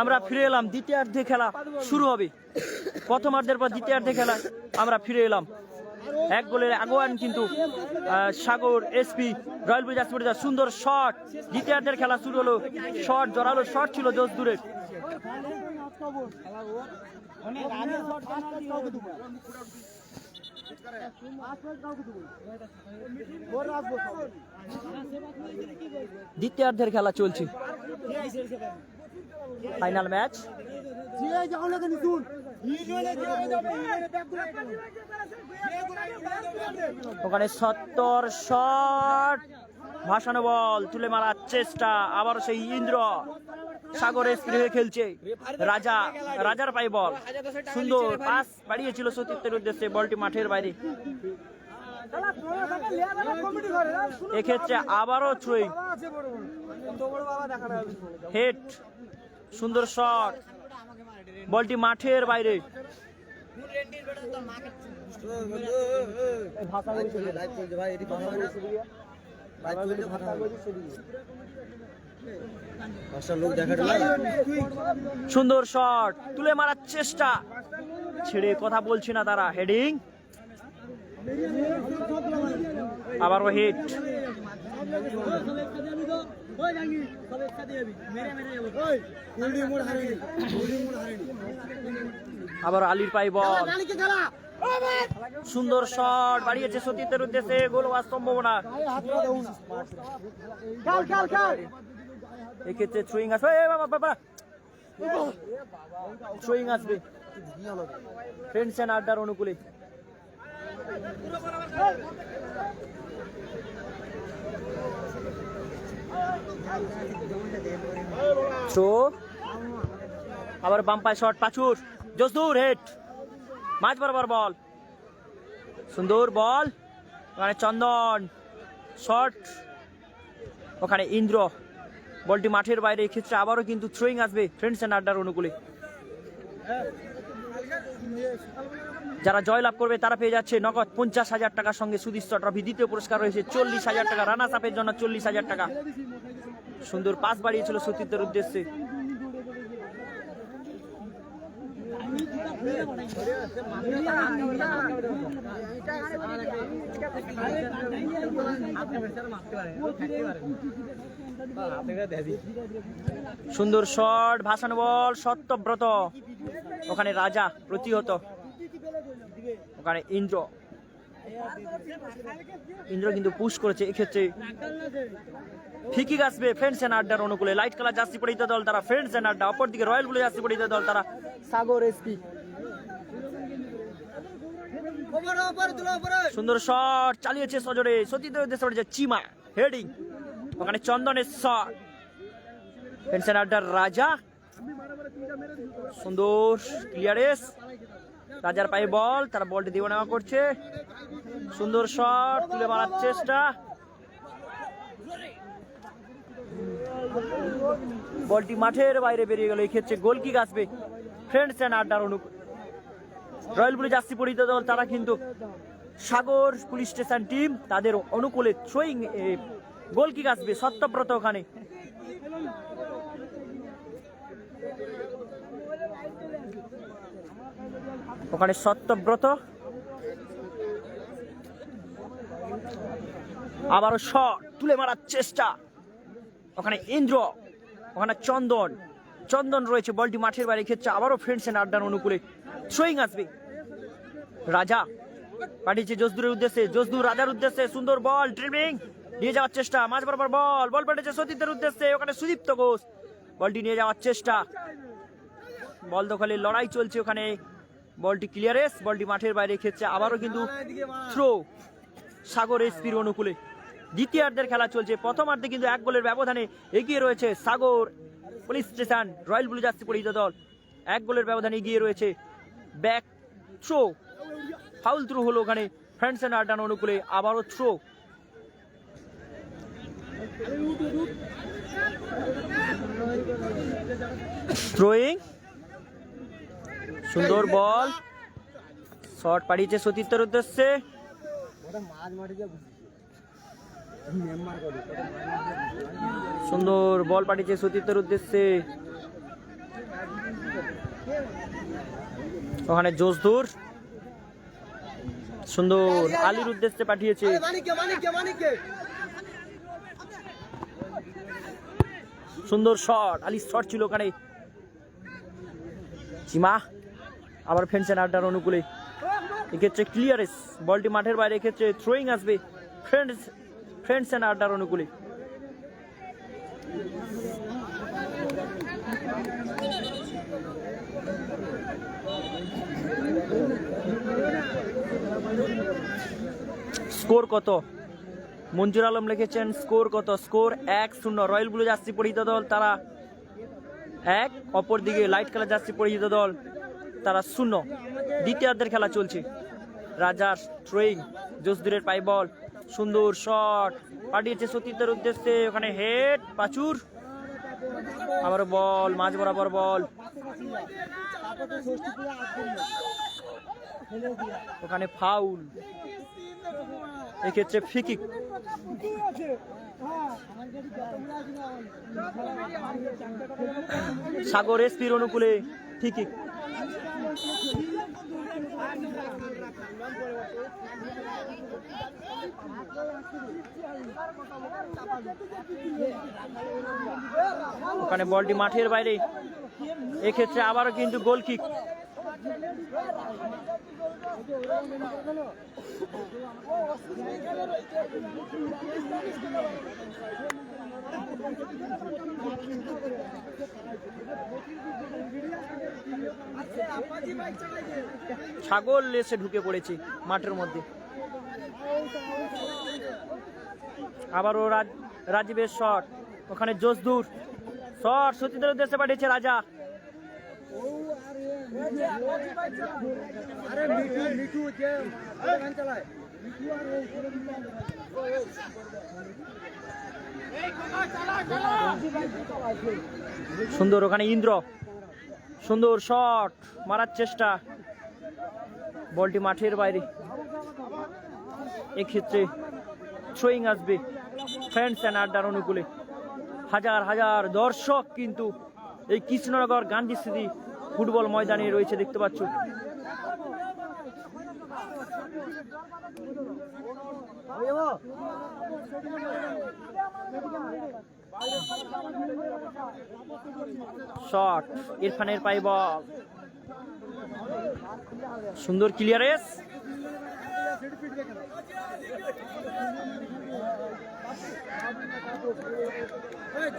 আমরা ফিরে এলাম, দ্বিতীয়ার্ধে খেলা শুরু হবে। প্রথমার্ধের পর দ্বিতীয়ার্ধে খেলা আমরা ফিরে এলাম। এক গোলের আগুয়ান কিন্তু সাগর এসপি রয়্যাল ব্লু। সুন্দর শট, দ্বিতীয়ার্ধের খেলা শুরু হলো। শট, জোরালো শট ছিল দোষ দূরের। দ্বিতীয়ার্ধের খেলা চলছে, ফাইনাল ম্যাচ। ওখানে 70 শট, ভাসানো বল, তুলে মারার চেষ্টা, আবার সেই ইন্দ্র। সাগর এসপি হয়ে খেলছে রাজার পায়ে বল, সুন্দর পাস বাড়িয়েছিল সতীর্থের উদ্দেশ্যে, বলটি মাঠের বাইরে। এক্ষেত্রে আবারও থ্রোয়িং, হেড, সুন্দর শট, বলটি মাঠের বাইরে। সুন্দর শট, তুলে মারার চেষ্টা, ছেড়ে কথা বলছে না তারা। হেডিং, আবারও হিট। আবার আলীর পাই বল, সুন্দর শট বাড়িয়েছে সতীর্থের উদ্দেশ্যে, গোল হওয়ার সম্ভাবনা। এক্ষেত্রে থ্রোয়িং আসবে, থ্রোয়িং আসবে ফ্রেন্ডস এন্ড আড্ডার অনুকূলে। থ্রো, আবার বাম্পায় শট, পাচুর, জসদুর হেড, মাঝ বরাবর বল, সুন্দর বল। ওখানে চন্দন শট, ওখানে ইন্দ্র, বলটি মাঠের বাইরে। এক্ষেত্রে আবারও কিন্তু থ্রোয়িং আসবে ফ্রেন্ডস এন্ড আড্ডার অনুকূলে। যারা জয়লাভ করবে তারা পেয়ে যাচ্ছে নগদ 50,000 টাকার সঙ্গে সুদৃশ্য ট্রফি। দ্বিতীয় পুরস্কার রয়েছে 40,000 টাকা, রানার্স আপের জন্য 40,000 টাকা। সুন্দর পাস বাড়িয়েছিল সতীর্থের উদ্দেশ্যে। সুন্দর শট, ভাসানো বল, সত্যব্রত, ওখানে রাজা প্রতিহত, ওখানে ইন্দ্র কিন্তু পুশ করেছে। এক্ষেত্রে ফিকি আসবে ফ্রেন্ডস এন্ড আড্ডার অনুকূলে। লাইট কালার জার্সি পরিহিত দল তারা ফ্রেন্ডস এন্ড আড্ডা, অপরদিকে রয়্যাল ব্লু জার্সি পরিহিত দল তারা সাগর এসপি। সুন্দর শট চালিয়েছে সজোরে, সতীর্থের উদ্দেশ্যে পড়েছে চিমা, হেডিং, ওখানে চন্দনের শট, ফ্রেন্ডস এন্ড আড্ডার রাজা, সুন্দর ক্লিয়ারেন্স, রাজার পায়ে বল, তারা বলটি দিয়ে নেওয়া করছে। সুন্দর শট, তুলে মারার চেষ্টা, বলটি মাঠের বাইরে বেরিয়ে গেল। এই ক্ষেত্রে গোলকিক আসবে ফ্রেন্ডস এন্ড আড্ডার অনুকূল। রয়্যাল ব্লু জার্সি পরিহিত দল তারা কিন্তু সাগর পুলিশ স্টেশন টিম, তাদের অনুকূলে থ্রোয়িং গোলকিক আসবে সত্যব্রত। ওখানে সত্যব্রত, আবারও শট, তুলে মারার চেষ্টা, ওখানে ইন্দ্র, ওখানে চন্দন রয়েছে, বলটি মাঠের বাইরে। ক্ষেত্রে আবারও ফ্রেন্ডস এন্ড আড্ডার অনুকূলে থ্রোয়িং আসবে। রাজা পাঠিয়েছে জসদুরের উদ্দেশ্যে, জসদুর রাজার উদ্দেশ্যে, সুন্দর বল, ড্রিবলিং, নিয়ে যাওয়ার চেষ্টা, মাঝ বরাবর বল পাঠিয়েছে সতীর্থের উদ্দেশ্যে, ওখানে সুদীপ্ত ঘোষ, বলটি নিয়ে যাওয়ার চেষ্টা, বল দখলের লড়াই চলছে। ওখানে বলটি ক্লিয়ারেন্স, বলটি মাঠের বাইরে। ক্ষেত্রে আবারও কিন্তু থ্রো সাগর এসপির অনুকূলে। দ্বিতীয়ার্ধের খেলা চলছে। প্রথমার্ধে কিন্তু 1 গোলের ব্যবধানে এগিয়ে রয়েছে Sagar police station royal blue jersey পরিহিত দল, 1 গোলের ব্যবধানে এগিয়ে রয়েছে। ব্যাক থ্রো, ফাউল থ্রো হলো ওখানে ফ্রেন্ডস এন্ড আড্ডার অনুকূলে। আবারও থ্রো, থ্রোয়িং, সুন্দর বল, শট পাঠিয়েছে সতীর্থের উদ্দেশ্যে, সুন্দর বল পাঠিয়েছে সতীর্থের উদ্দেশ্যে, ওখানে জোসদুর সুন্দর আলীর উদ্দেশ্যে পাঠিয়েছে। সুন্দর শট, আলী শট ছিল ওখানে। চিমা আবার ফেন্সেন আড্ডার অনুকূলে, এক্ষেত্রে ক্লিয়ারেন্স, বলটি মাঠের বাইরে, এক্ষেত্রে থ্রোয়িং আসবে ফেন্সেন আড্ডার অনুকূলে। স্কোর কত? মঞ্জুর আলম লিখেছেন স্কোর কত? স্কোর 1-0। রয়্যাল ব্লু জার্সি পরিহিত দল তারা 1, অপরদিকে লাইট কালার জার্সি পরিহিত দল তারা 0। দ্বিতীয়ার্ধের খেলা চলছে। রাজার থ্রোয়িং, জোসদুরের পাই বল, সুন্দর শট পাঠিয়েছে সতীর্থের উদ্দেশ্যে, ওখানে হেড পাচুর, আবার বল মাঝ বরাবর বল, ওখানে ফাউল, এক্ষেত্রে ফ্রি-কিক। সাগর এসপির অনুকূলে ফ্রি-কিক। ওখানে বলটি মাঠের বাইরে, এক্ষেত্রে আবারও কিন্তু গোল কিক। ছাগল এসে ঢুকে পড়েছে মাঠের মধ্যে। আবারও রাজীবের শট, ওখানে জোসদুর শট সতীর্থের উদ্দেশ্যে পাঠিয়েছে রাজা। সুন্দর, ওখানে ইন্দ্র সুন্দর শট মারার চেষ্টা, বলটি মাঠের বাইরে, এক্ষেত্রে থ্রোয়িং আসবে ফেন্সেন আড্ডার অনুকূলে। হাজার হাজার দর্শক কিন্তু এই কৃষ্ণনগর গান্ধী স্মৃতি ফুটবল ময়দানে রয়েছে, দেখতে পাচ্ছ। শট, ইরফানের পাই বল, সুন্দর ক্লিয়ারেন্স,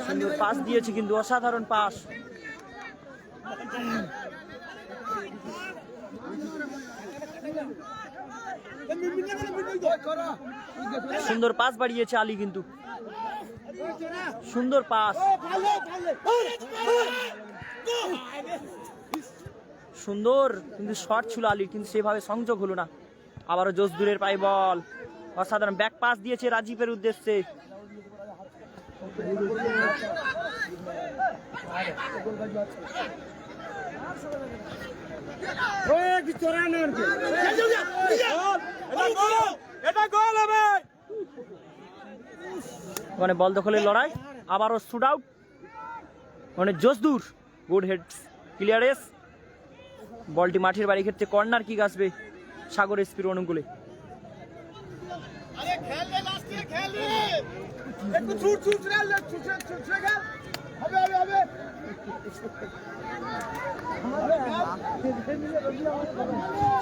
সুন্দর পাস দিয়েছে কিন্তু, অসাধারণ পাস। সুন্দর পাস বাড়িয়েছে আলী, কিন্তু সুন্দর পাস, সুন্দর কিন্তু শট ছিল আলীর, কিন্তু সেভাবে সংযোগ হলো না। আবারও জোসদুরের পাই বল, অসাধারণ ব্যাক পাস দিয়েছে রাজীবের উদ্দেশ্যে। মানে বল দখলের লড়াই, আবারও শুট আউট, মানে জোসদুর গুড হেড ক্লিয়ারেন্স, বলটি মাঠের বাইরে, ক্ষেত্রে কর্নার কিক আসবে সাগর এসপির অনুকূলে।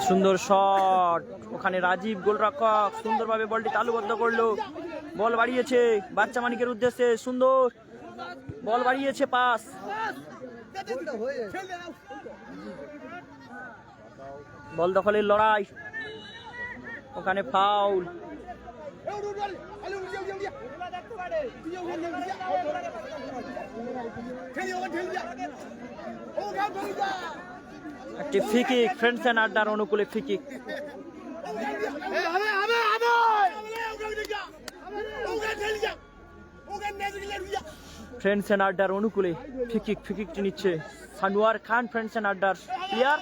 সুন্দর শট, ওখানে রাজীব গোলরক্ষক সুন্দরভাবে বলটি তালুবদ্ধ করলো, বল বাড়িয়েছে বাচ্চা মানিকের উদ্দেশ্যে, সুন্দর বল বাড়িয়েছে, পাস, বল দখলের লড়াই, ওখানে ফাউল। একটি ফ্রি কিক, ফ্রেন্ডসেন আড্ডার অনুকূলে ফ্রি কিক। ফ্রেন্ডসেন আড্ডার অনুকূলে ফ্রি কিক, ফ্রি কিকটি নিচ্ছে সানোয়ার খান, ফ্রেন্ডসেন আড্ডার প্লেয়ার।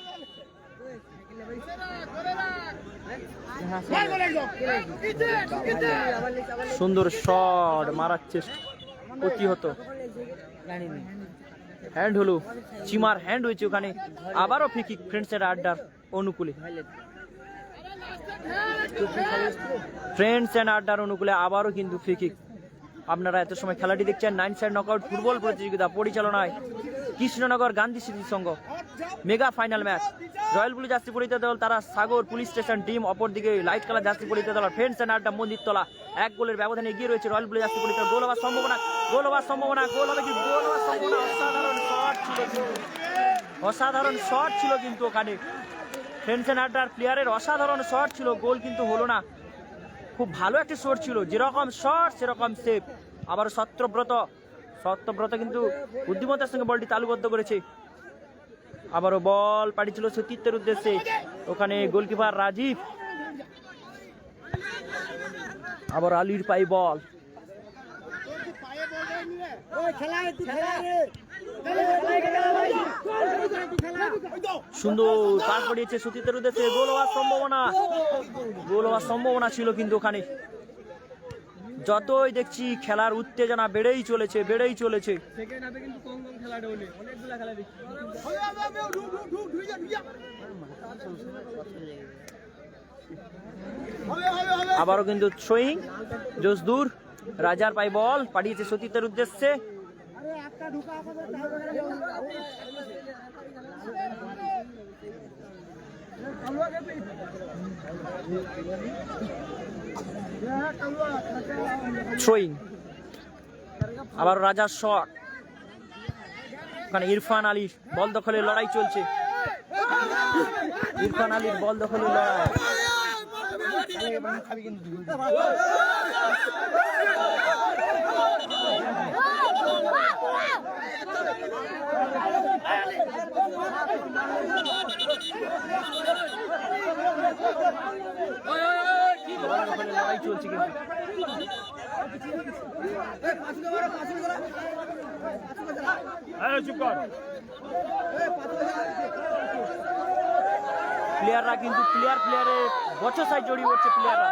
সুন্দর শট মারার চেষ্টা, প্রতিহত, হ্যান্ড হলো, চিমার হ্যান্ড হয়েছে ওখানে, আবারও ফ্রি কিক ফ্রেন্ডসের আড্ডার অনুকূলে। ফ্রেন্ডস এন্ড আড্ডার অনুকূলে আবারও কিন্তু ফ্রি কিক। আপনারা এত সময় খেলাটি দেখছেন 9 সাইড নকআউট ফুটবল প্রতিযোগিতা পরিচালনায় কৃষ্ণনগর গান্ধী স্মৃতি সংঘ mega final match. Royal blue jersey পরিহিত দল তারা সাগর পুলিশ স্টেশন টিম, অপরদিকে লাইট কালার জার্সি পরিহিত দল ফ্রেন্ডস এন্ড আড্ডা মন্দিরতলা। 1 গোলের ব্যবধানে এগিয়ে রয়েছে রয়্যাল ব্লু জার্সি পরিহিত। গোল হওয়ার সম্ভাবনা, গোল হওয়ার সম্ভাবনা, গোল হবে কি? গোল হওয়ার সম্ভাবনা। অসাধারণ শট ছিল, অসাধারণ শট ছিল কিন্তু ওখানে ফ্রেন্ডস এন্ড আড্ডার প্লেয়ারের অসাধারণ শট ছিল। গোল কিন্তু হলো না। খুব ভালো একটা শট ছিল, যেরকম শট সেরকম সেভ। আবার সত্যব্রত কিন্তু বুদ্ধিমত্তার সঙ্গে বলটি তালুবদ্ধ করেছে। আবারও বল পাঠিয়েছিল সতীর্থের উদ্দেশ্যে, ওখানে গোলকিপার রাজীব। আবার আলীর পাই বল, সুন্দর পাস পড়িয়েছে সতীর্থের উদ্দেশ্যে। গোল হওয়ার সম্ভাবনা, গোল হওয়ার সম্ভাবনা ছিল কিন্তু ওখানে। যতই দেখছি খেলার উত্তেজনা বেড়েই চলেছে, বেড়েই চলেছে। আবারও কিন্তু থ্রোয়িং জোসদুর, রাজার পাই বল পাঠিয়েছে সতীর্থের উদ্দেশ্যে। থ্রোয়িং, আবার রাজার শট, ওখানে ইরফান আলীর বল দখলের লড়াই চলছে। ইরফান আলীর বল দখলের লড়াই। লড়াই চলছে কিন্তু প্লেয়াররা কিন্তু প্লেয়ারে বছর সাইড জড়িয়ে পড়ছে প্লেয়াররা।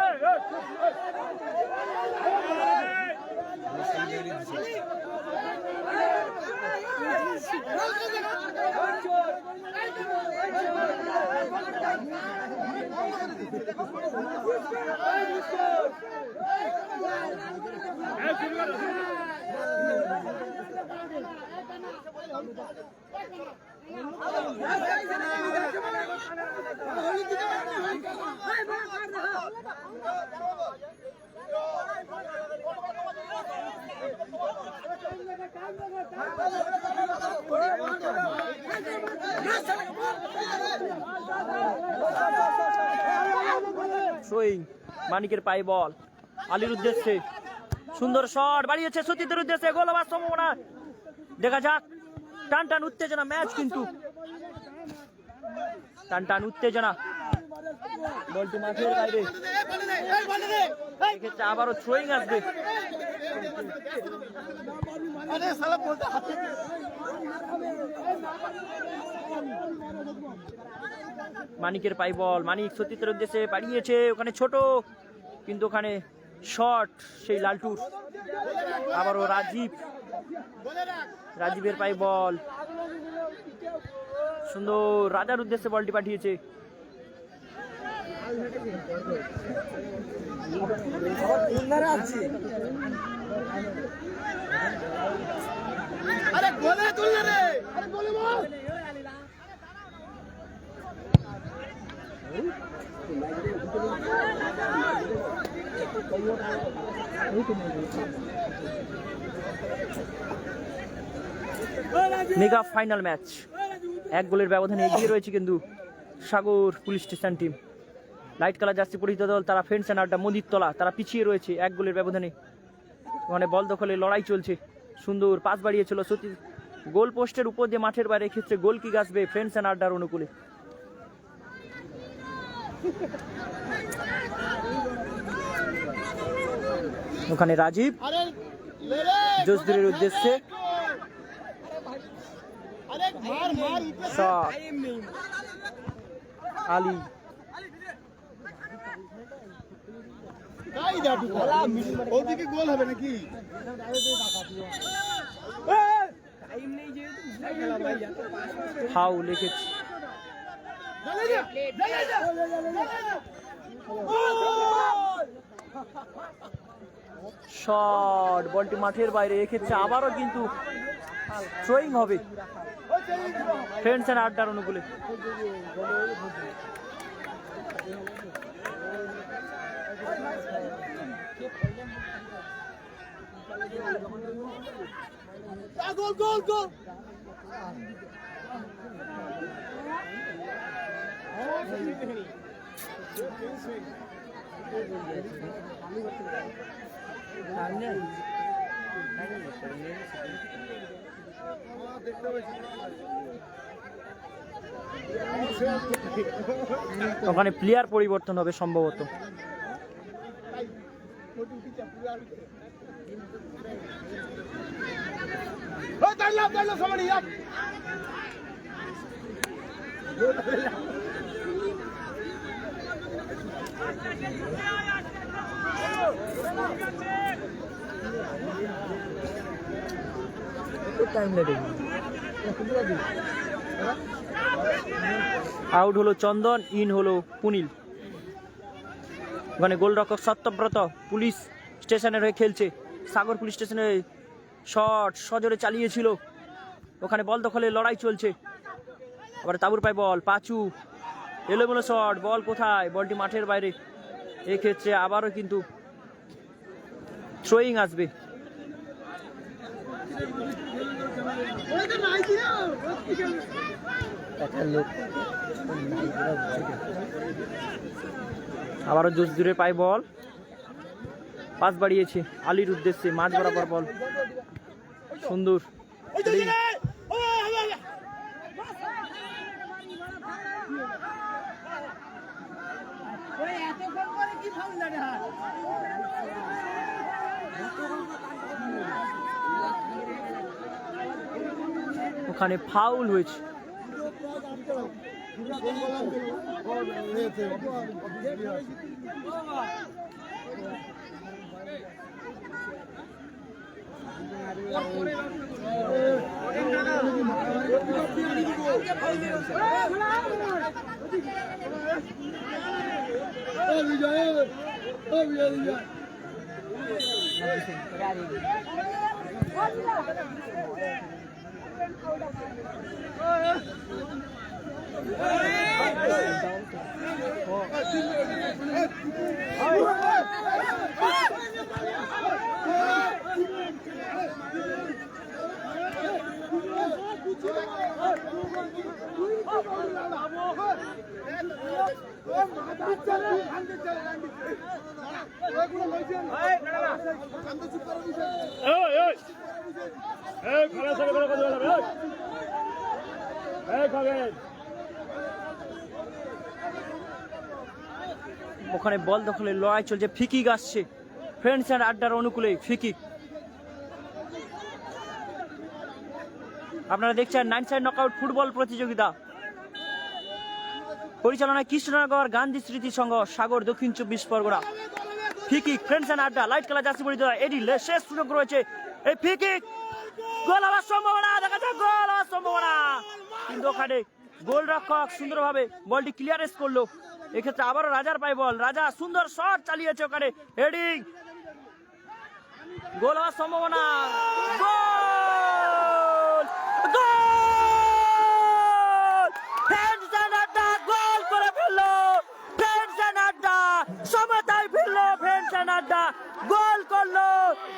মানিকের পায়ে বল আলীর উদ্দেশ্যে, সুন্দর শট বাড়িয়েছে সতীর্থের উদ্দেশ্যে। গোল হওয়ার সম্ভাবনা, দেখা যাক। টান টান উত্তেজনা ম্যাচ, কিন্তু টান টান উত্তেজনা। বলটি মাঠের বাইরে, এক্ষেত্রে আবারও থ্রোয়িং আসবে। মানিকের পাই বল, মানিক সতীর্থের উদ্দেশ্যে পাঠিয়েছে, ওখানে ছোট কিন্তু ওখানে শট সেই লালটুর। আবারও রাজীবের পাই বল, সুন্দর রাজার উদ্দেশ্যে বলটি পাঠিয়েছে। মেগা ফাইনাল ম্যাচ, 1 গোলের ব্যবধানে এগিয়ে রয়েছে কিন্তু Sagar police station team. Light colour jersey পরিহিত দল তারা ফ্রেন্ডস এন্ড আড্ডা মন্দিরতলা, তারা পিছিয়ে রয়েছে 1 গোলের ব্যবধানে। ওখানে বল দখলের লড়াই চলছে। সুন্দর পাস বাড়িয়েছিল সত্যি, গোল পোস্টের উপর দিয়ে মাঠের বাইরে, ক্ষেত্রে গোল কিক আসবে ফ্রেন্ডস এন্ড আড্ডার অনুকূলে। ওখানে রাজীব জোসদুরের উদ্দেশ্যে আলী, ওদিকে গোল হবে নাকি? ফাউল লিখেছে। শট, বলটি মাঠের বাইরে। এক্ষেত্রে আবারও কিন্তু থ্রোয়িং হবে ফ্রেন্ডস এন্ড আড্ডার অনুকূলে। ওখানে প্লেয়ার পরিবর্তন হবে সম্ভবত। আউট হলো চন্দন, ইন হলো পুনিল। ওখানে গোলরক্ষক সত্যব্রত পুলিশ স্টেশনের হয়ে খেলছে। সাগর পুলিশ স্টেশনে শট সজোরে চালিয়েছিল, ওখানে বল দখলে লড়াই চলছে। আবার তাবুর পায় বল, পাচু এলোমেলো শট, বল কোথায়? বলটি মাঠের বাইরে। এক্ষেত্রে আবারও কিন্তু থ্রোয়িং আসবে। আবারও জোস দূরে পায় বল, পাস বাড়িয়েছে আলীর উদ্দেশ্যে, মাঝ বরাবর বল, সুন্দর। ওখানে ফাউল হয়েছে। ওখানে বল দখলে লড়াই চলছে, ফিকিক আসছে ফ্রেন্ডস এন্ড আড্ডার অনুকূলে। ফিকিক আপনারা দেখছেন 9 সাইড নকআউট ফুটবল প্রতিযোগিতা, পরিচালনায় কৃষ্ণনগর গান্ধী স্মৃতি সংঘ, সাগর, দক্ষিণ 24 পরগনা। ফিকিক ফ্রেন্ডস এন্ড আড্ডা, লাইট কালার জার্সি পরিহিত এডি, শেষ সুযোগ রয়েছে। এই ফিকিক, গোল হওয়ার সম্ভাবনা, দেখা যাক গোল হওয়ার সম্ভাবনা, কিন্তু ওখানে গোলরক্ষক সুন্দরভাবে বলটি ক্লিয়ারেন্স করলো। এক্ষেত্রে আবারও রাজার পায় বল, রাজা সুন্দর শট চালিয়েছে, ওখানে হেডিং, গোল হওয়ার সম্ভাবনা, গোল, গোল! ফ্রেন্ডস এন্ড আড্ডা গোল করে ফেললো, ফ্রেন্ডস এন্ড আড্ডা সমতায় ফিরলো, ফ্রেন্ডস এন্ড আড্ডা গোল করলো,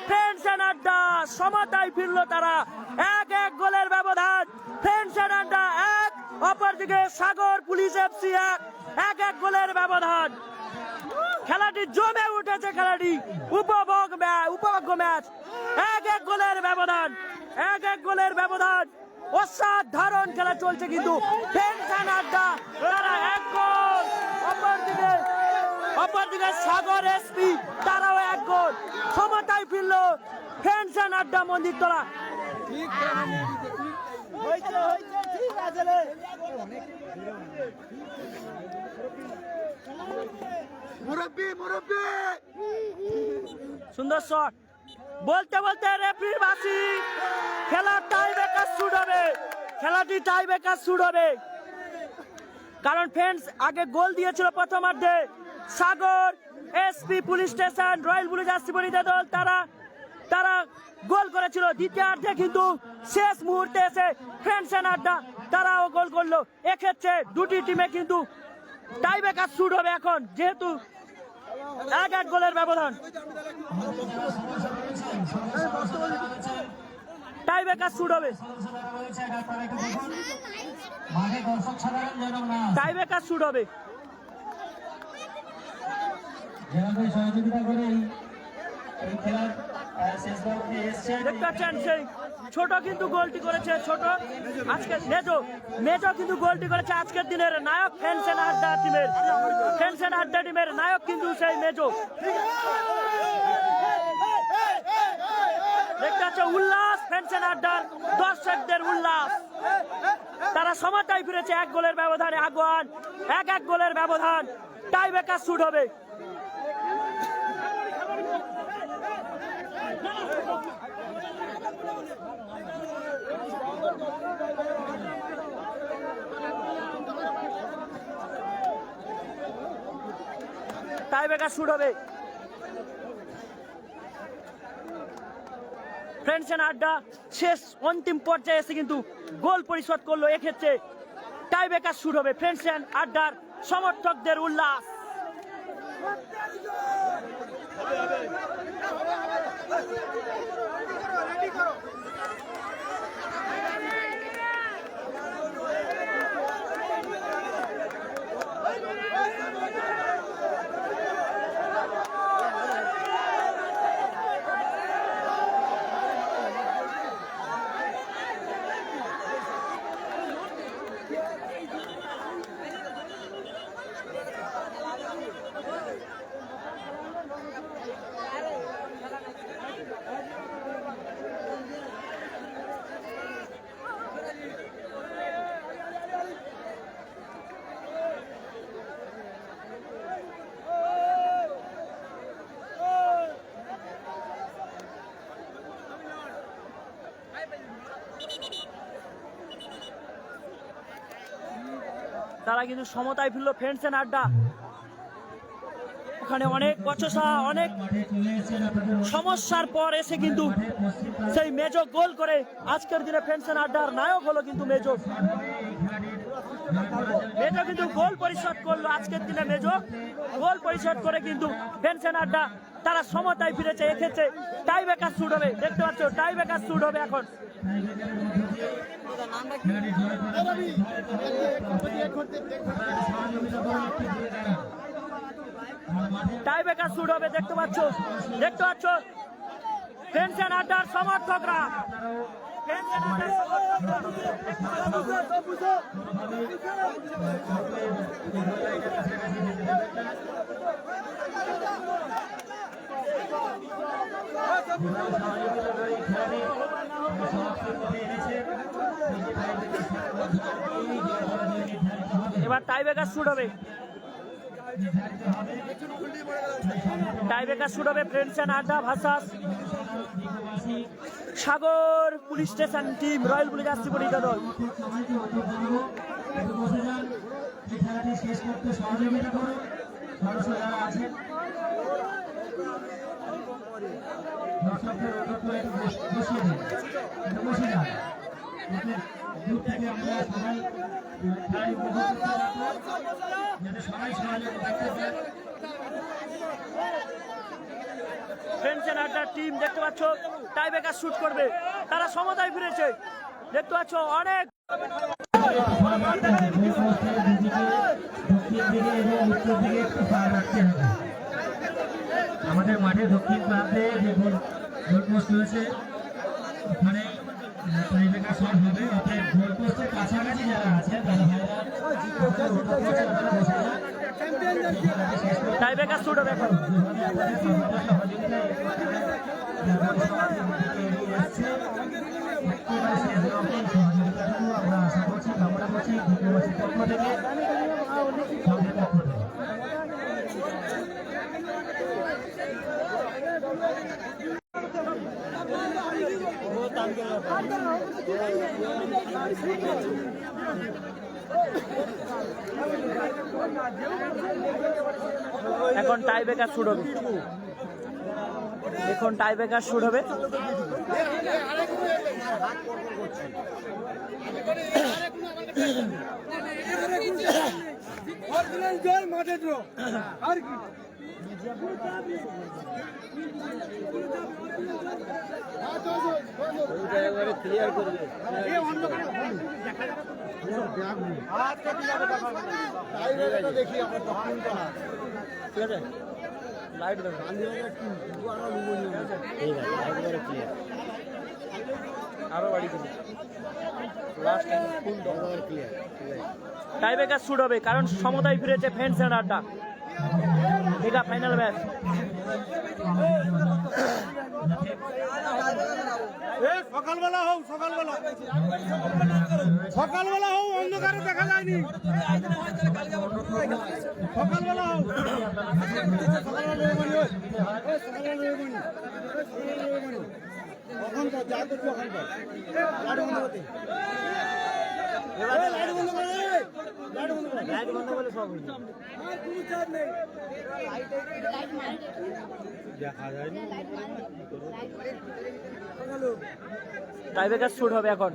ফ্রেন্ডস এন্ড আড্ডা সমতায় ফিরলো তারা। 1-1 গোলের ব্যবধান, ফ্রেন্ডস এন্ড আড্ডা 1, অপরদিকে সাগর পুলিশ এফসি 1-1 গোলের ব্যবধান। খেলাটি জমে উঠেছে, খেলাটি উপভোগ্য ম্যাচ। 1-1 গোলের ব্যবধান, 1-1 গোলের ব্যবধান, অসাধারণ খেলা চলছে। কিন্তু ফ্রেন্ডস এন্ড আড্ডা তারা 1 গোল, অপরদিকে সাগর এসপি তারাও 1 গোল, সমতায় ফিরল ফ্রেন্ডস এন্ড আড্ডা মন্দিরতলা। সুন্দর শট, বলতে বলতে রেফারির বাঁশি, খেলা টাই ব্রেকার শুট হবে, খেলাটি টাই ব্রেকার শুট হবে। কারণ ফ্রেন্ডস আগে গোল দিয়েছিল প্রথমার্ধে Sagar, SP police station, royal blue jersey পরিহিত দল, তারা গোল করেছিল। দ্বিতীয়ার্ধে কিন্তু শেষ মুহূর্তে এসে ফ্রেন্ডস এন্ড আড্ডা তারাও গোল করলো। এক্ষেত্রে দুটি টিমে কিন্তু টাই ব্রেকার শুট হবে এখন, যেহেতু 1-1 গোলের ব্যবধান। টাই ব্রেকার শুট হবে, টাই ব্রেকার শুট হবে। দেখতে পাচ্ছেন সেই ছোট কিন্তু গোলটি করেছে, ছোট আজকে মেজো কিন্তু গোলটি করেছে আজকের দিনের নায়ক ফ্রেন্ডস এন্ড আড্ডা টিমের নায়ক কিন্তু সেই মেজো। দেখতে পাচ্ছ উল্লাস, ফ্রেন্ডস এন্ড আড্ডার দর্শকদের উল্লাস। তারা সমতায় ফিরেছে 1 গোলের ব্যবধানে আগুয়ান, 1-1 গোলের ব্যবধান। টাই ব্রেকার শুট হবে। টাই ব্রেকার শুট হবে। ফ্রেন্ডস এন্ড আড্ডা শেষ অন্তিম পর্যায়ে এসে কিন্তু গোল পরিশোধ করলো। এক্ষেত্রে টাই ব্রেকার শুট হবে। ফ্রেন্ডস এন্ড আড্ডার সমর্থকদের উল্লাস। তারা কিন্তু সমতায় ফিরল ফ্রেন্ডস এন্ড আড্ডা। ওখানে অনেক বচসা, অনেক সমস্যার পর এসে কিন্তু সেই মেজো গোল করে আজকের দিনে ফ্রেন্ডস এন্ড আড্ডার নায়ক হলো কিন্তু মেজো কিন্তু গোল পরিশোধ করলো। আজকের দিনে মেজো গোল পরিশোধ করে কিন্তু ফ্রেন্ডস এন্ড আড্ডা তারা সমতায় ফিরেছে। এক্ষেত্রে টাই ব্রেকার শুট হবে। দেখতে পাচ্ছ টাই ব্রেকার শুট হবে এখন। টাই ব্রেকার শুট হবে। দেখতে পাচ্ছ ফ্রেন্ডস এন্ড আড্ডার সমর্থকরা, এবার টাই ব্রেকার শুট হবে। টাই ব্রেকার শুট হবে friends and Adda versus Sagar police station team, royal blue jersey পরিহিত দল। ফ্রেন্ডস এন্ড আড্ডা টিম দেখতে পাচ্ছ টাই ব্রেকার শুট করবে। তারা সমতায় ফিরেছে। দেখতে পাচ্ছ অনেক আমাদের মাঠে দক্ষিণ প্রান্তে যে গোল পোস্ট রয়েছে ওখানে টাই ব্রেকার শট হবে। অর্থাৎ গোল পোস্টের কাছাকাছি যারা আছে তারা টাই ব্রেকার শুট হবে এখন। আমরা আশা করছি, কামনা করছি পক্ষ থেকে এখন টাই ব্রেকার শুট হবে, এখন টাই ব্রেকার শুট হবে। ক্লিয়ার করবে দেখি আমার ঠিক আছে, লাইট দেবে, আরো বাড়ি দিন, last clear tie breaker shoot হবে, কারণ সমতায় ফিরেছে ফ্রেন্ডস এন্ড আড্ডা মেগা ফাইনাল ম্যাচ। সকালবেলা হোক, সকালবেলা সকালবেলা হোক, অন্ধকারে দেখা যায়নি। সকালবেলা হোক, যা করছো দেখা যায়নি। টাই ব্রেকার শুট হবে এখন।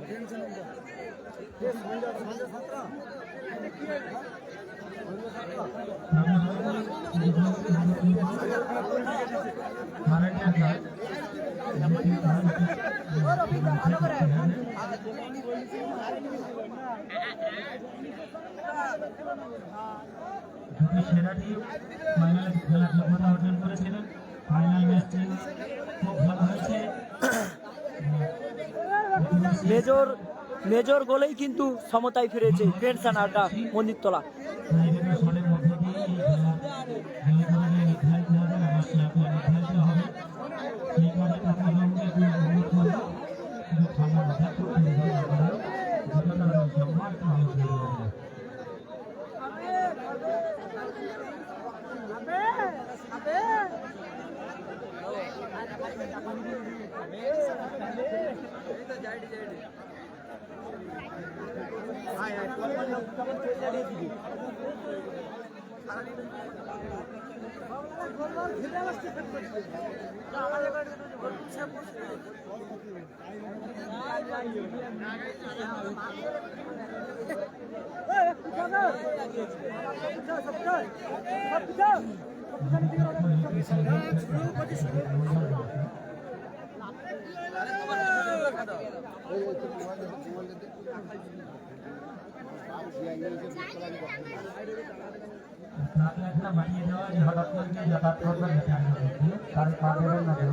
সেরা টিম ফাইনালে খেলার যোগ্যতা অর্জন করেছিলেন। ফাইনাল ম্যাচটি খুব ভালো হয়েছে। মেজর গোলেই কিন্তু সমতায় ফিরেছে ফ্রেন্ডস এন্ড আড্ডা মন্দিরতলা। ফলের মধ্যে দিয়ে এই খেলা নির্ধারিত হবে, অবশ্যই আপনার নির্ধারিত হবে। সেইভাবে তাকে আমাকে অনুরোধ করবো, কিন্তু ঠান্ডা মাথা করতে হবে, যোগ্যতা সম্মান ভালো খেলতে হবে। বানিয়ে দেওয়া যে হঠাৎ করে যাতায়াত করবেন তার পা দেবেন না কেউ।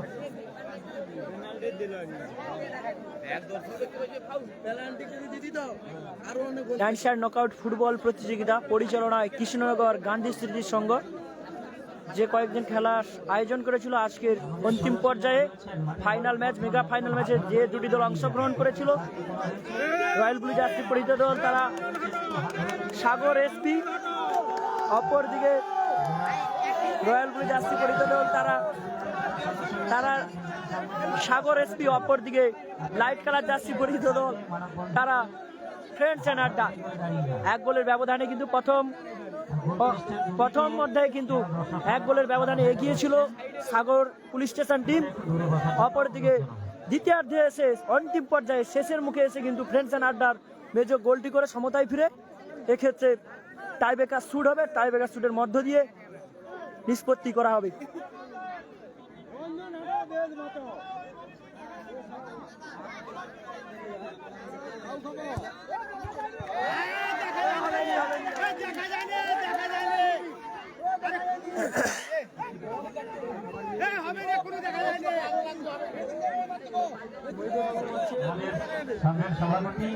ডান্সার নকআউট ফুটবল প্রতিযোগিতা পরিচালনায় কৃষ্ণনগর গান্ধী স্মৃতি সংঘ যে কয়েকদিন খেলার আয়োজন করেছিল, আজকের অন্তিম পর্যায়ে ফাইনাল ম্যাচ, মেগা ফাইনাল ম্যাচে যে দুটি দল অংশগ্রহণ করেছিল, রয়্যাল ব্লু জার্সি পরিহিত দল তারা সাগর এসপি, অপরদিকে রয়্যাল ব্লু জার্সি পরিহিত দল তারা সাগর এসপি, অপরদিকে লাইট কালার জার্সি পরিহিত দল তারা ফ্রেন্ডস এন্ড আড্ডা। এক গোলের ব্যবধানে কিন্তু প্রথম অধ্যায়ে কিন্তু এক গোলের ব্যবধানে এগিয়ে ছিল সাগর পুলিশ স্টেশন টিম। অপরদিকে দ্বিতীয়ার্ধে এসে অন্তিম পর্যায়ে শেষের মুখে এসে কিন্তু ফ্রেন্ডস এন্ড আড্ডার মেজর গোলটি করে সমতায় ফিরে। এক্ষেত্রে টাই ব্রেকার শুট হবে, টাই ব্রেকার শুটের মধ্য দিয়ে নিষ্পত্তি করা হবে। সংঘের সভাপতি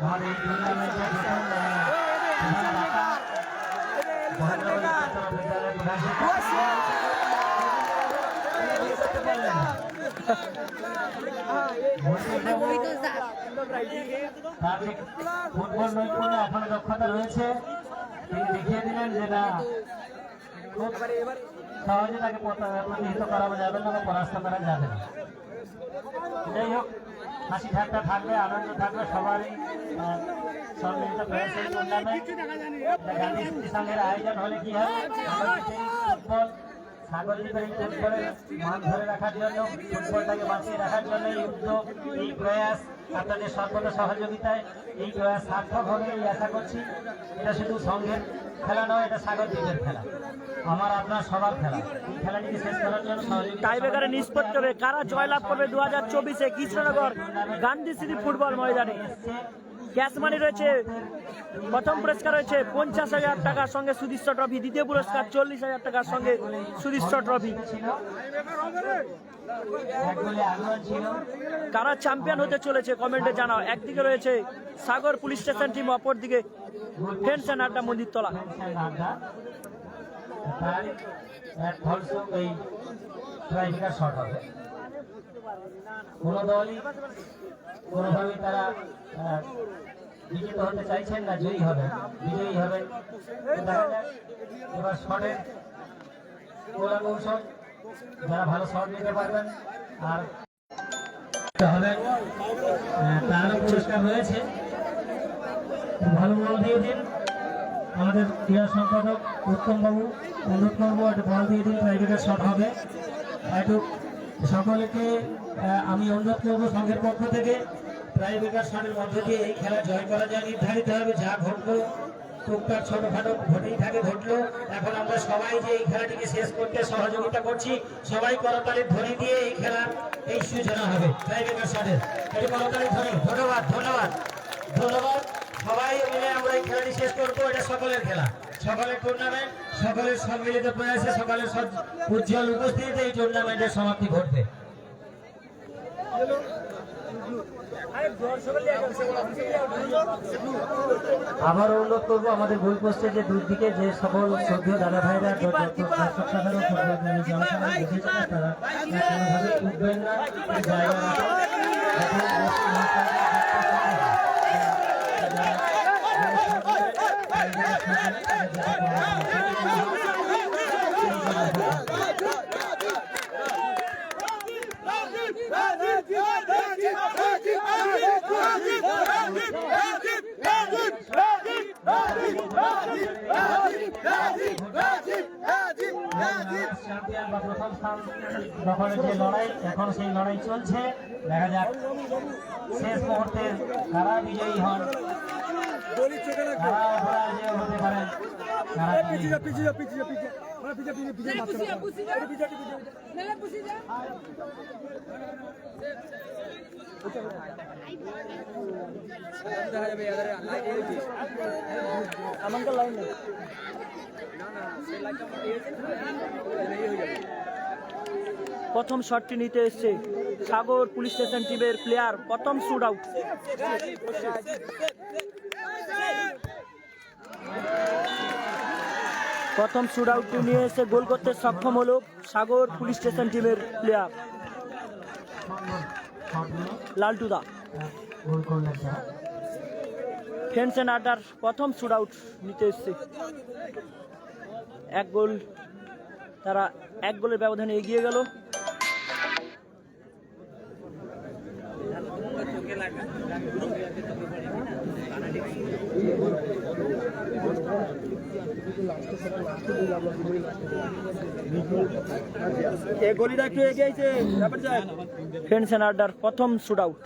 আমাদের এই টুর্নামেন্টের ফুটবল নৈপুণ্য এখন দক্ষতা রয়েছে, তিনি দেখিয়ে দিলেন যে না খুব সহজে তাকে প্রতিহিত করা যাবে না বা পরাস্ত করা যাবে না। যাই হোক, হাসি ঠাট্টা থাকবে, আনন্দ থাকবে সবারই সম্মিলিত প্রয়াসে এই টুর্নামেন্ট। গান্ধী স্মৃতি সংঘের আয়োজন হলে কি হয়, আমাদের সেই ফুটবল সাগরদ্বীপের এই ফুটবলের মান ধরে রাখার জন্য, ফুটবলটাকে বাঁচিয়ে রাখার জন্য এই উদ্যোগ, এই প্রয়াস, আপনাদের সর্বদা সহযোগিতায় এই প্রয়াস সার্থক হবে এই আশা করছি। এটা শুধু সংঘের খেলা নয়, এটা সাগরদ্বীপের খেলা, আমার আপনার সবার খেলা। এই খেলাটিকে শেষ করার জন্য টাইব্রেকারে নিষ্পত্তি হবে কারা জয়লাভ করবে 2024-এ কৃষ্ণনগর গান্ধী স্মৃতি ফুটবল ময়দানে। ক্যাশ মানি রয়েছে, প্রথম পুরস্কার রয়েছে 50,000 টাকার সঙ্গে সুদৃশ্য ট্রফি, দ্বিতীয় পুরস্কার 40,000 টাকার সঙ্গে সুদৃশ্য ট্রফি। কারা চ্যাম্পিয়ন হতে চলেছে কমেন্টে জানাও। একদিকে রয়েছে সাগর পুলিশ স্টেশন টিম, অপরদিকে ফ্রেন্ডস অ্যান্ড আড্ডা মন্দিরতলা। কোনো দলই কোনোভাবেই তারা বিজেতা হতে চাইছেন না, জয়ী হবে, বিজয়ী হবে। এবার শটের কলা কৌশল, যারা ভালো শট নিতে পারবেন আর হবে তারও পুরস্কার রয়েছে। ভালো বল দিয়ে দিন আমাদের ক্রীড়া সম্পাদক উত্তম বাবু, অনুরোধ করবো একটা বল দিয়ে দিন, টাইব্রেকার শট হবে। একটু সকলকে আমি অনুরোধ করবো সংঘের পক্ষ থেকে টাইব্রেকার শটের মধ্য দিয়ে এই খেলা জয় করা যায়, নির্ধারিত হবে। যা ঘটলো টুকটাক ছোটখাটো ঘটেই থাকে, ঘটলো। এখন আমরা সবাই যে এই খেলাটিকে শেষ করতে সহযোগিতা করছি, সবাই করতালির ধ্বনি দিয়ে এই খেলার এই সূচনা হবে টাইব্রেকার শটের। এটি করতালির ধ্বনি। ধন্যবাদ, ধন্যবাদ, ধন্যবাদ। সবাই মিলে আমরা এই খেলাটি শেষ করবো। এটা সকলের খেলা, সকলের টুর্নামেন্ট, সকলের সম্মিলিত প্রয়াসে, সকলের উজ্জ্বল উপস্থিতিতে এই টুর্নামেন্টের সমাপ্তি ঘটবে। আবার অনুরোধ করবো আমাদের গোল পোস্টের যে দুই দিকে যে সকল শ্রদ্ধেয় দাদা ভাইরা দর্শক সাধারণ তারা কোনোভাবে উঠবেন না, জায়গা চ্যাম্পিয়ন বা প্রথম স্থান দখলের যে লড়াই, এখন সেই লড়াই চলছে। দেখা যাক শেষ মুহূর্তে কারা বিজয়ী হন, কারা অপরাজয় হতে পারেন, কারা আমাকে লাইন নেই। প্রথম শটটি নিতে এসছে সাগর পুলিশ স্টেশন টিমের প্লেয়ার, প্রথম শুট আউট। প্রথম শুট আউটটি নিয়ে এসে গোল করতে সক্ষম হলো সাগর পুলিশ স্টেশন টিমের প্লেয়ার লালটুদা। ফ্রেন্ডস অ্যান্ড আড্ডার প্রথম শুট আউট নিতে এসছে। এক গোল, তারা এক গোলের ব্যবধানে এগিয়ে গেল। ফ্রেন্ডস অ্যান্ড আড্ডার প্রথম শুট আউট।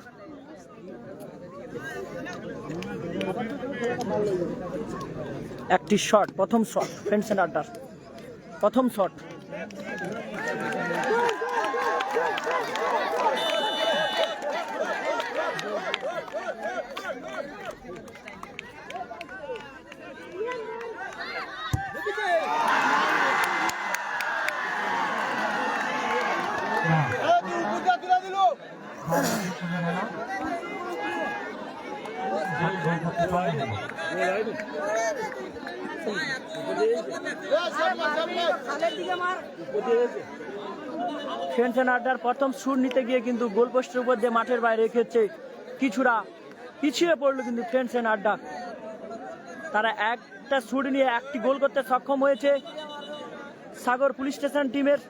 একটি শট, প্রথম শট ফ্রেন্ডস অ্যান্ড আড্ডার প্রথম শট। ফ্রেন্ডস অ্যান্ড আড্ডার প্রথম শুট নিতে গিয়ে কিন্তু গোল পোস্টের উপর দিয়ে মাঠের বাইরে রেখেছে, কিছুটা পিছিয়ে পড়লো কিন্তু ফ্রেন্ডস অ্যান্ড আড্ডা। তারা একটা শুট নিয়ে একটি গোল করতে সক্ষম হয়েছে সাগর পুলিশ স্টেশন টিমের।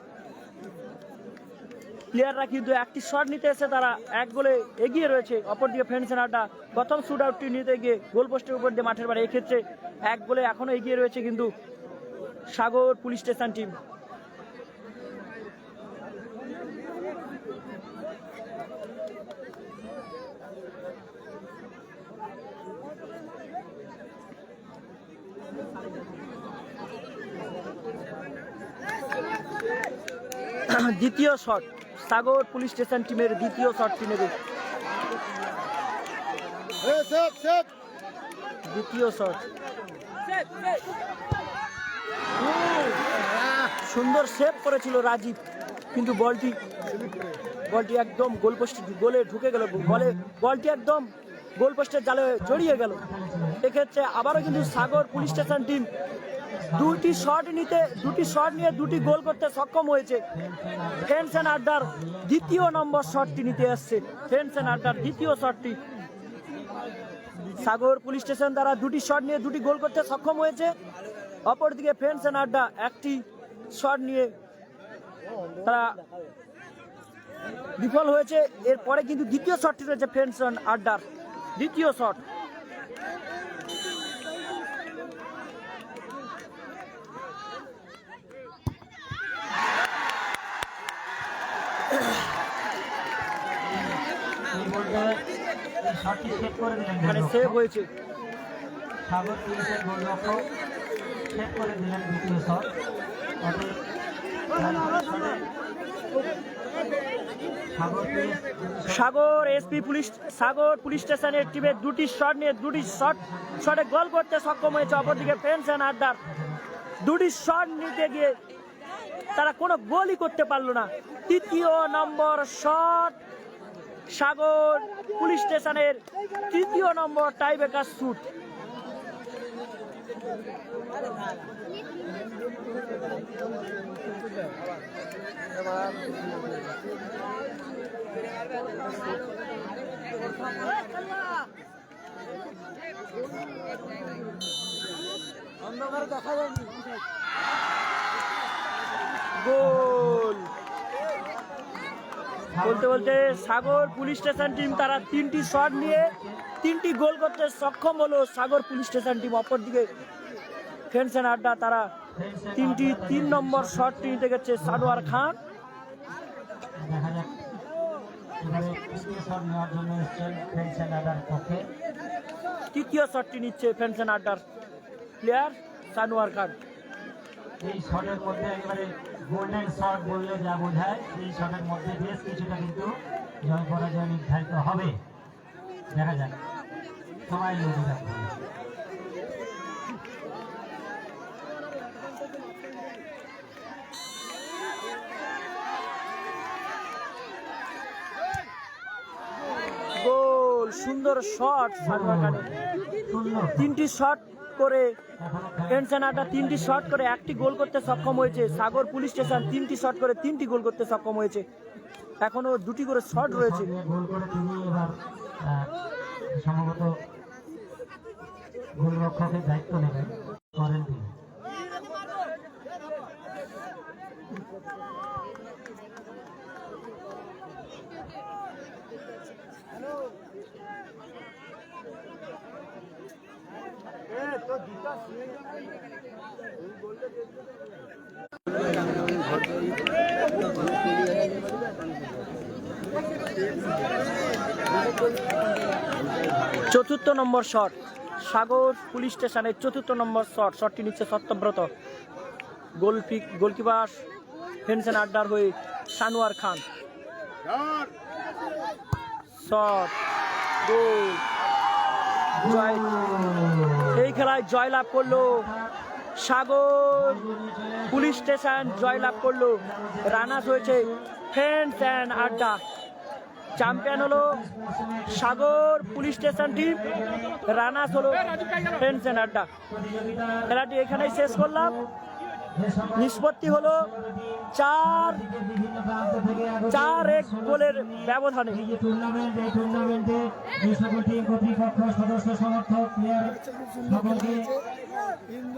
প্লেয়াররা কিন্তু একটি শট নিতে এসে তারা 1 গোলে এগিয়ে রয়েছে। অপরদিকে ফ্রেন্ডস এন্ড আড্ডা প্রথম শুট আউটটি নিতে গিয়ে গোল পোস্টের উপর দিয়ে মাঠের বাইরে, এক্ষেত্রে 1 গোলে এখনো এগিয়ে রয়েছে কিন্তু সাগর পুলিশ স্টেশন টিম। দ্বিতীয় শট সাগর পুলিশ স্টেশন টিমের দ্বিতীয় শটটি নেবে। দ্বিতীয় শট সুন্দর সেভ করেছিল রাজীব, কিন্তু বলটি একদম গোল পোস্টে গোলে ঢুকে গেল। বলটি একদম গোল পোস্টের জালে জড়িয়ে গেল। এক্ষেত্রে আবারও কিন্তু সাগর পুলিশ স্টেশন টিম দুটি শট নিয়ে দুটি গোল করতে সক্ষম হয়েছে। ফ্রেন্ডস এন্ড আড্ডার দ্বিতীয় নম্বর শটটি নিতে আসছে। ফ্রেন্ডস এন্ড আড্ডার দ্বিতীয় শটটি সাগর পুলিশ স্টেশন দ্বারা দুটি শট নিয়ে দুটি গোল করতে সক্ষম হয়েছে। অপরদিকে ফ্রেন্ডস এন্ড আড্ডা একটি শট নিয়ে তারা বিফল হয়েছে। এরপরে কিন্তু দ্বিতীয় শটটি রয়েছে ফ্রেন্ডস এন্ড আড্ডার দ্বিতীয় শট। মানে সেভ হয়েছে। সাগর পুলিশের গোলরক্ষক সেভ করে দিলেন দ্বিতীয় শট। সাগর পুলিশ স্টেশনের টিমের দুটি শট নিয়ে শটে গোল করতে সক্ষম হয়েছে। অপরদিকে ফ্রেন্ডস এন্ড আড্ডার দুটি শট নিতে গিয়ে তারা কোনো গোলই করতে পারলো না। তৃতীয় নম্বর শট সাগর পুলিশ স্টেশনের তৃতীয় নম্বর টাইব্রেকার শুট। গোল বলতে সাগর পুলিশ স্টেশন টিম তারা 3টি শট নিয়ে 3টি গোল করতে সক্ষম হলো সাগর পুলিশ স্টেশন টিম। অপরদিকে ফ্রেন্ডস এন্ড আড্ডা তারা 3 নম্বর শটটি নিতে গেছে সানোয়ার খান। তৃতীয় শটটি নিচ্ছে ফ্রেন্ডস এন্ড আড্ডার প্লেয়ার সানোয়ার খান। এই শটের মধ্যে একেবারে গোল্ডেন শট বললে যা বোঝায়, এই শটের মধ্যে বেশ কিছুটা কিন্তু জয় পরাজয় নির্ধারিত হবে। দেখা যাক, সময় লেগে যাবে। গোল, সুন্দর শট সানোয়ার খানের। 3টি শট করে টেনশনাটা 3টি শট করে 1টি গোল করতে সক্ষম হয়েছে। সাগর পুলিশ স্টেশন 3টি শট করে 3টি গোল করতে সক্ষম হয়েছে। এখনো 2টি করে শট রয়েছে। গোল করে তিনি এবার সম্ভবত গোলরক্ষকের দায়িত্ব নেবেন করেন তিনি। চতুর্থ নম্বর শট সাগর পুলিশ স্টেশনের 4র্থ নম্বর শটটি নিচ্ছে সত্যব্রত। গোলকিপার ফেন্সেন আড্ডার হয়ে সানোয়ার খান। শট, গোল। এই খেলায় জয়লাভ করলো সাগর পুলিশ স্টেশন, জয়লাভ করলো। রানার্স হয়েছে ফ্রেন্ডস অ্যান্ড আড্ডা। চ্যাম্পিয়ন হলো সাগর পুলিশ স্টেশন টিম, রানার্স হলো ফ্রেন্ডস অ্যান্ড আড্ডা। খেলাটি এখানেই শেষ করলাম। নিষ্পত্তি হলো 4-1 গোলের ব্যবধানে। এই টুর্নামেন্টে এই সকলটি কর্তৃপক্ষ সদস্য সমর্থক প্লেয়ার সকলকে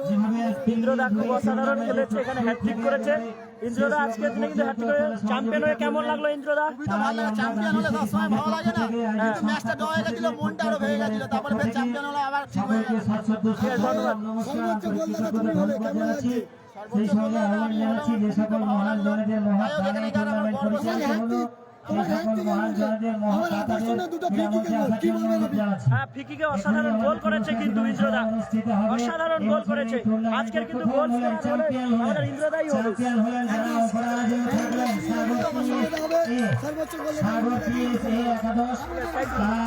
যেভাবে ইন্দ্রদা খুব অসাধারণ খেলেছে, এখানে হ্যাটট্রিক করেছে ইন্দ্রদা আজকের দিনে কিন্তু হ্যাটট্রিক করে চ্যাম্পিয়ন হয়ে কেমন লাগলো ইন্দ্রদা? চ্যাম্পিয়ন হলে সবসময় ভালো লাগে না, কিন্তু ম্যাচটা ড্র হয়ে গেছিল, মনটা আরো ভেঙে গেছিল, তারপরে ফের চ্যাম্পিয়ন হলো আবার ঠিক হয়ে গেল। ধন্যবাদ। সেই সঙ্গে আহ্বান জানাচ্ছি যে সকল মহান জনেদের মহা প্রাণে টুর্নামেন্ট পরিচালিত হলো সেই সকল মহান জনেদের মহা তাদের ক্রীড়ামঞ্চে আসার জন্য অনুরোধ জানাচ্ছি। হ্যাঁ, ফিকিকে অসাধারণ গোল করেছে কিন্তু ইন্দ্রদা, অসাধারণ গোল করেছে আজকের কিন্তু গোল চ্যাম্পিয়ন আমাদের ইন্দ্রদাই হলো। চ্যাম্পিয়ন হলেন যারা অপরাজেয় থাকলেন সাগর পিএস একাদশ। তারা